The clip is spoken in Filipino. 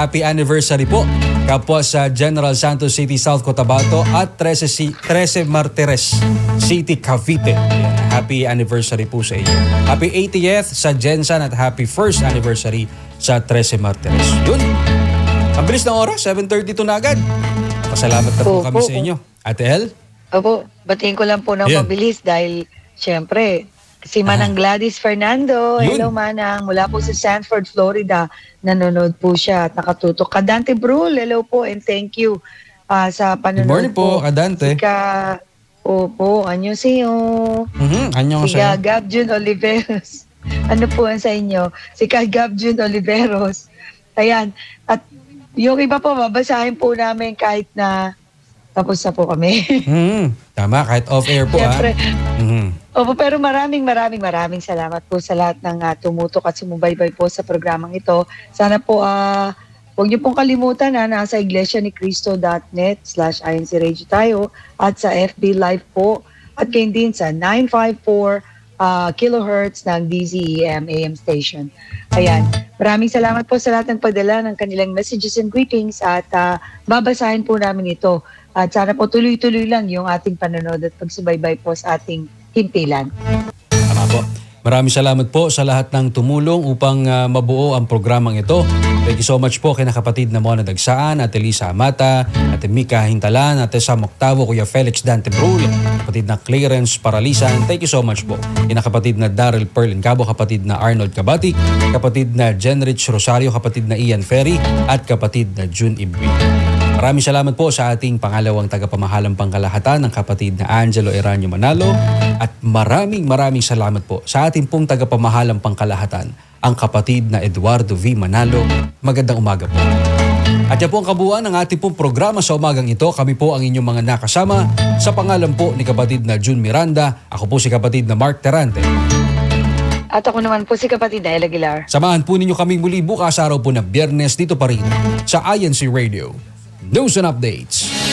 happy anniversary po kapwa sa General Santos City, South Cotabato at 13 Martires City, Cavite. Ayan, happy anniversary po sa inyo. Happy 80th sa Gensan at happy first anniversary sa 13 Martires. Yun. Ang bilis ng oras, 7:32 na agad. Pasalamat na po kami sa inyo. Ate El? Opo, batiin ko lang po ng Ayan. mabilis dahil syempre si Manang Gladys Fernando, Yun. hello Manang, mula po sa Sanford, Florida, nanonood po siya at nakatutok. Kadante Brul, hello po and thank you sa panonood. Good morning po, Kadante. Opo, anyo siyo. Anyong Si sa'yo. Gabjun Oliveros. Ano po ang sa inyo? Si Gabjun Oliveros. Ayan. At yung iba po, babasahin po namin kahit na tapos na po kami. Tama, kahit off-air po. Siyempre. Ah. Opo, pero maraming salamat po sa lahat ng tumutok at sumubaybay po sa programang ito. Sana po, huwag niyo pong kalimutan na nasa iglesianicristo.net/INC Radio tayo at sa FB Live po at kayo din sa 954 kilohertz ng DZEM AM station. Ayan. Maraming salamat po sa lahat ng pagdala ng kanilang messages and greetings at babasahin po namin ito. At sana po tuloy-tuloy lang yung ating panonood at pagsubaybay po sa ating himpilan. Tama po. Maraming salamat po sa lahat ng tumulong upang mabuo ang programang ito. Thank you so much po kay kapatid na Mona Dagsaan, Ate Lisa Amata, Ate Mika Hintalan, Ate Sam Octavo, Kuya Felix Dante Brul, kapatid na Clarence Paralisan. Thank you so much po. Kapatid na Daryl Perlin Cabo, kapatid na Arnold Cabatic, kapatid na Jenrich Rosario, kapatid na Ian Ferry, at kapatid na June Ibri. Maraming salamat po sa ating pangalawang tagapamahalang pangkalahatan ng kapatid na Angelo Eranio Manalo at maraming salamat po sa ating pong tagapamahalang pangkalahatan ang kapatid na Eduardo V. Manalo. Magandang umaga po. At yan po ang kabuuan ng ating pong programa sa umagang ito. Kami po ang inyong mga nakasama sa pangalan po ni kapatid na June Miranda. Ako po si kapatid na Mark Terante. At ako naman po si kapatid na Ella Aguilar. Samahan po ninyo kaming muli bukas araw po na Biyernes dito pa rin sa INC Radio. News and updates.